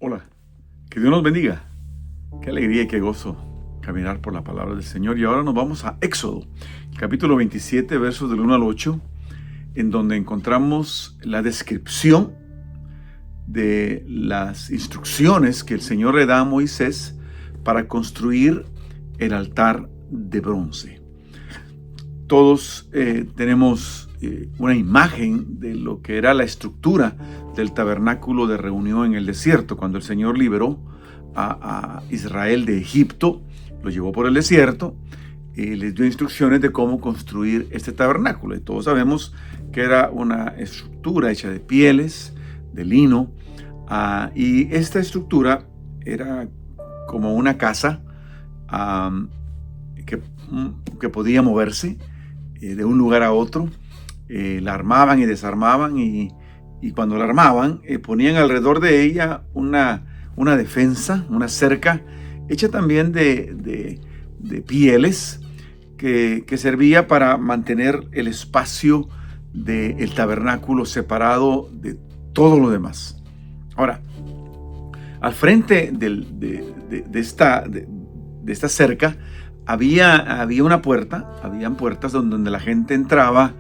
Hola, que Dios nos bendiga. Qué alegría y qué gozo caminar por la palabra del Señor. Y ahora nos vamos a Éxodo, capítulo 27, versos del 1 al 8, en donde encontramos la descripción de las instrucciones que el Señor le da a Moisés para construir el altar de bronce. Todos tenemos una imagen de lo que era la estructura del tabernáculo de reunión en el desierto, cuando el Señor liberó a Israel de Egipto, lo llevó por el desierto y les dio instrucciones de cómo construir este tabernáculo. Y todos sabemos que era una estructura hecha de pieles, de lino, y esta estructura era como una casa que podía moverse de un lugar a otro. La armaban y desarmaban, y cuando la armaban ponían alrededor de ella una defensa, una cerca hecha también de pieles que servía para mantener el espacio del tabernáculo separado de todo lo demás. Ahora, al frente de esta cerca había una puerta, habían puertas donde la gente entraba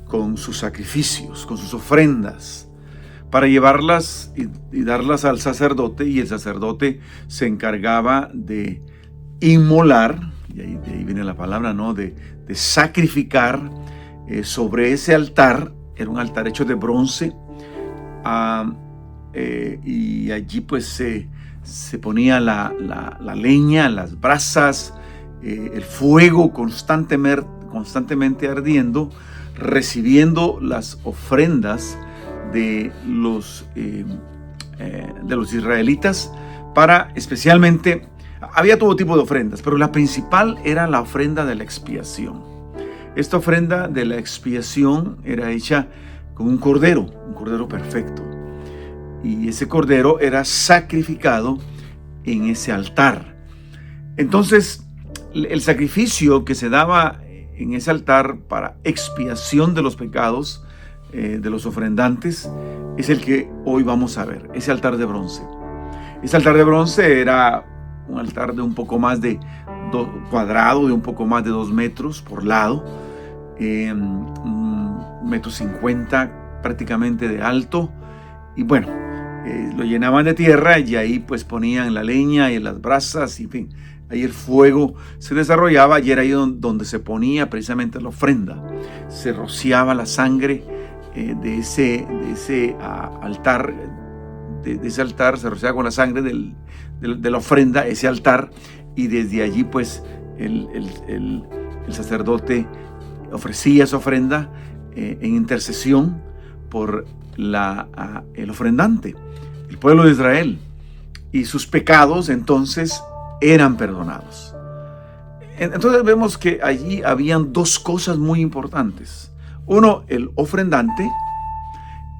con sus sacrificios, con sus ofrendas, para llevarlas y darlas al sacerdote, y el sacerdote se encargaba de inmolar, y de ahí viene la palabra, ¿no? De sacrificar sobre ese altar. Era un altar hecho de bronce, y allí pues se ponía la leña, las brasas, el fuego constantemente ardiendo, recibiendo las ofrendas de los israelitas. Para especialmente, había todo tipo de ofrendas, pero la principal era la ofrenda de la expiación. Esta ofrenda de la expiación era hecha con un cordero perfecto, y ese cordero era sacrificado en ese altar. Entonces, el sacrificio que se daba en ese altar para expiación de los pecados de los ofrendantes es el que hoy vamos a ver, ese altar de bronce. Ese altar de bronce era un altar de un poco más de cuadrado, de un poco más de 2 metros por lado, 1,50 m prácticamente de alto, y bueno, lo llenaban de tierra, y ahí pues ponían la leña y las brasas, y en fin, ahí el fuego se desarrollaba, y era ahí donde se ponía precisamente la ofrenda. Se rociaba la sangre de ese altar, de ese altar, se rociaba con la sangre de la ofrenda, ese altar, y desde allí pues el sacerdote ofrecía esa ofrenda en intercesión por el ofrendante, el pueblo de Israel, y sus pecados entonces eran perdonados. Entonces vemos que allí habían 2 cosas muy importantes. Uno, el ofrendante,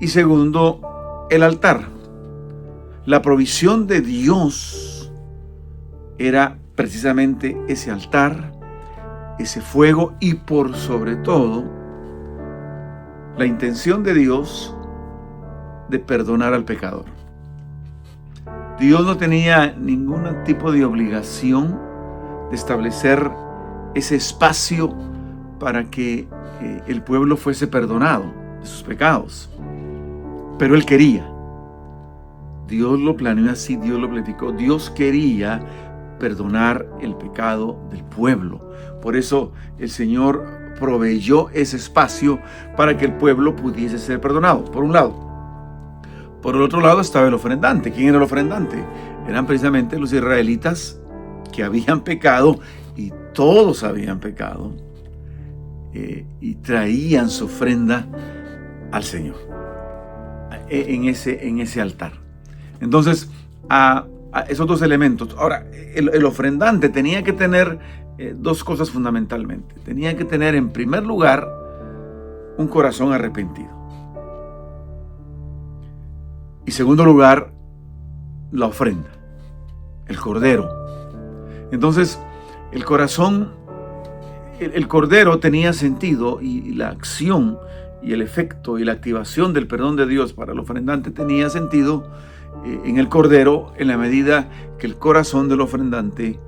y segundo, el altar. La provisión de Dios era precisamente ese altar, ese fuego, y por sobre todo, la intención de Dios de perdonar al pecador. Dios no tenía ningún tipo de obligación de establecer ese espacio para que el pueblo fuese perdonado de sus pecados, pero Él quería. Dios lo planeó así, Dios lo planificó. Dios quería perdonar el pecado del pueblo. Por eso el Señor proveyó ese espacio para que el pueblo pudiese ser perdonado, por un lado. Por el otro lado estaba el ofrendante. ¿Quién era el ofrendante? Eran precisamente los israelitas que habían pecado, y todos habían pecado, y traían su ofrenda al Señor en ese altar. Entonces, a esos 2 elementos. Ahora, el ofrendante tenía que tener 2 cosas fundamentalmente. Tenía que tener, en primer lugar, un corazón arrepentido. Y segundo lugar, la ofrenda, el cordero. Entonces, el cordero tenía sentido, y la acción y el efecto y la activación del perdón de Dios para el ofrendante tenía sentido en el Cordero en la medida que el corazón del ofrendante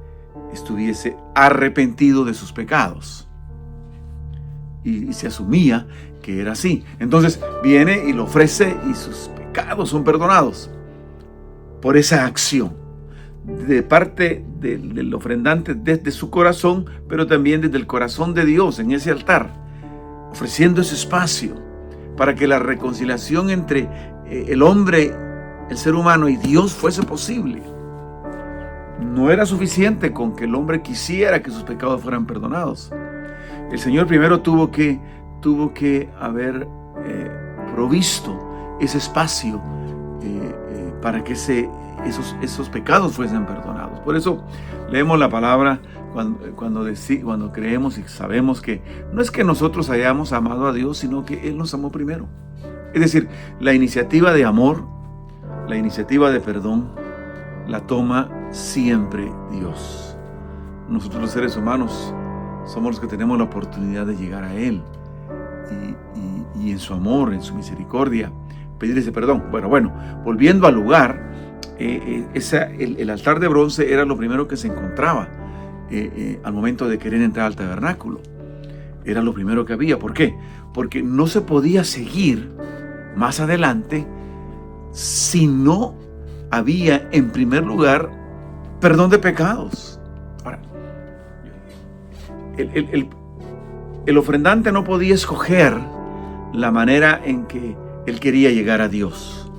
estuviese arrepentido de sus pecados. Y se asumía que era así. Entonces viene y lo ofrece y sus pecados son perdonados por esa acción de parte del ofrendante desde su corazón, pero también desde el corazón de Dios en ese altar, ofreciendo ese espacio para que la reconciliación entre el hombre, el ser humano y Dios fuese posible. No era suficiente con que el hombre quisiera que sus pecados fueran perdonados. El Señor primero tuvo que haber provisto ese espacio para que esos pecados fuesen perdonados. Por eso leemos la palabra cuando creemos y sabemos que no es que nosotros hayamos amado a Dios, sino que Él nos amó primero. Es decir, la iniciativa de amor, la iniciativa de perdón, la toma siempre Dios. Nosotros los seres humanos somos los que tenemos la oportunidad de llegar a Él y en su amor, en su misericordia, pedir ese perdón. Bueno, volviendo al lugar, el altar de bronce era lo primero que se encontraba al momento de querer entrar al tabernáculo. Era lo primero que había. ¿Por qué? Porque no se podía seguir más adelante si no había, en primer lugar, perdón de pecados. Ahora, el ofrendante no podía escoger la manera en que él quería llegar a Dios.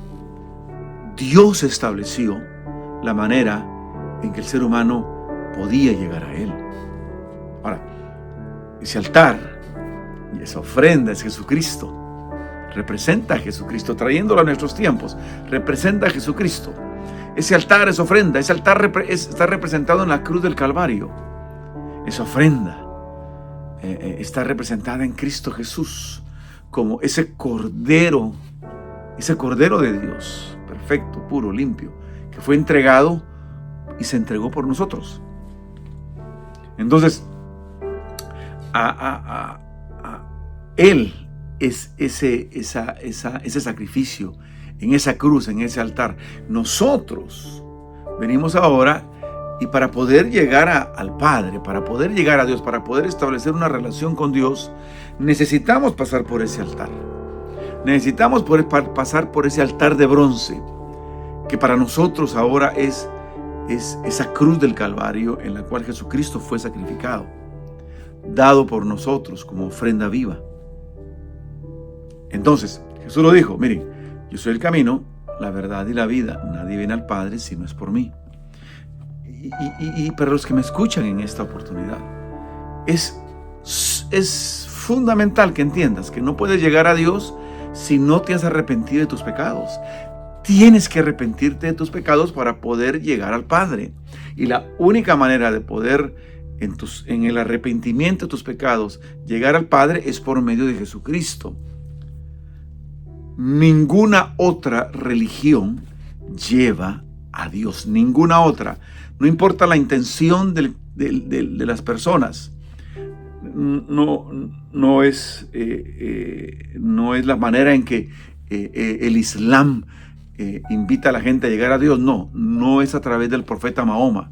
Dios estableció la manera en que el ser humano podía llegar a Él. Ahora, ese altar y esa ofrenda es Jesucristo. Representa a Jesucristo, trayéndolo a nuestros tiempos. Representa a Jesucristo. Ese altar, esa ofrenda, ese altar está representado en la cruz del Calvario. Esa ofrenda está representada en Cristo Jesús como ese cordero de Dios, perfecto, puro, limpio, que fue entregado y se entregó por nosotros. Entonces, Él es ese sacrificio en esa cruz, en ese altar. Nosotros venimos ahora y para poder llegar al Padre, para poder llegar a Dios, para poder establecer una relación con Dios, necesitamos pasar por ese altar. Necesitamos pasar por ese altar de bronce, que para nosotros ahora es esa cruz del Calvario en la cual Jesucristo fue sacrificado, dado por nosotros como ofrenda viva. Entonces, Jesús lo dijo: miren, yo soy el camino, la verdad y la vida. Nadie viene al Padre si no es por mí. Y para los que me escuchan en esta oportunidad, es fundamental que entiendas que no puedes llegar a Dios si no te has arrepentido de tus pecados. Tienes que arrepentirte de tus pecados para poder llegar al Padre. Y la única manera de poder, en el arrepentimiento de tus pecados, llegar al Padre es por medio de Jesucristo. Ninguna otra religión lleva a Dios. Ninguna otra. No importa la intención de las personas. No es la manera en que el Islam invita a la gente a llegar a Dios. No es a través del profeta Mahoma,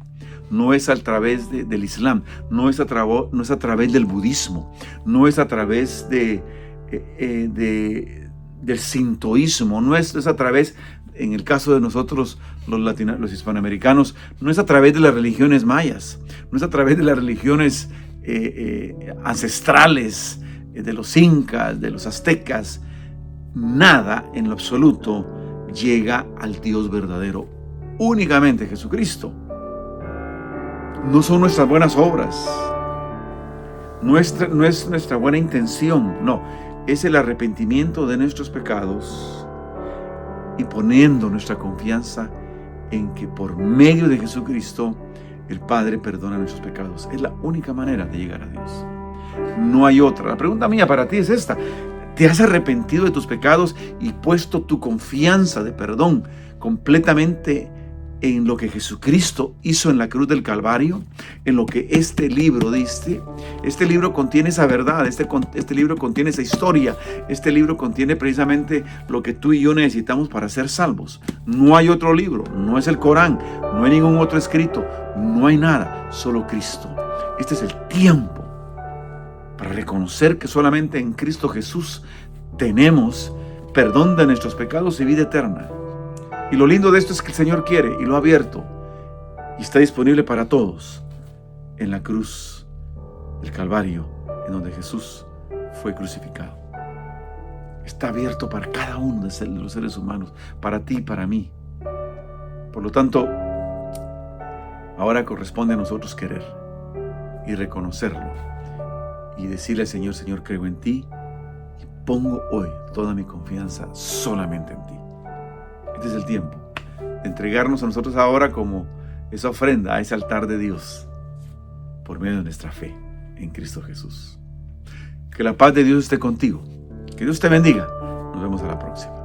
no es a través del Islam, no es a través del budismo, no es a través del sintoísmo, no es a través, en el caso de nosotros los hispanoamericanos, no es a través de las religiones mayas, no es a través de las religiones ancestrales de los incas, de los aztecas. Nada en lo absoluto llega al Dios verdadero, únicamente Jesucristo. No son nuestras buenas obras, no es nuestra buena intención, no, es el arrepentimiento de nuestros pecados y poniendo nuestra confianza en que por medio de Jesucristo el Padre perdona nuestros pecados. Es la única manera de llegar a Dios. No hay otra. La pregunta mía para ti es esta: ¿te has arrepentido de tus pecados y puesto tu confianza de perdón completamente en lo que Jesucristo hizo en la cruz del Calvario, en lo que este libro dice. Este libro contiene esa verdad, este libro contiene esa historia, este libro contiene precisamente lo que tú y yo necesitamos para ser salvos. No hay otro libro, no es el Corán, no hay ningún otro escrito, no hay nada, solo Cristo. Este es el tiempo para reconocer que solamente en Cristo Jesús tenemos perdón de nuestros pecados y vida eterna. Y lo lindo de esto es que el Señor quiere y lo ha abierto y está disponible para todos en la cruz del Calvario, en donde Jesús fue crucificado. Está abierto para cada uno de los seres humanos, para ti y para mí. Por lo tanto, ahora corresponde a nosotros querer y reconocerlo y decirle al Señor: Señor, creo en ti y pongo hoy toda mi confianza solamente en ti. Este es el tiempo de entregarnos a nosotros ahora como esa ofrenda a ese altar de Dios por medio de nuestra fe en Cristo Jesús. Que la paz de Dios esté contigo. Que Dios te bendiga. Nos vemos a la próxima.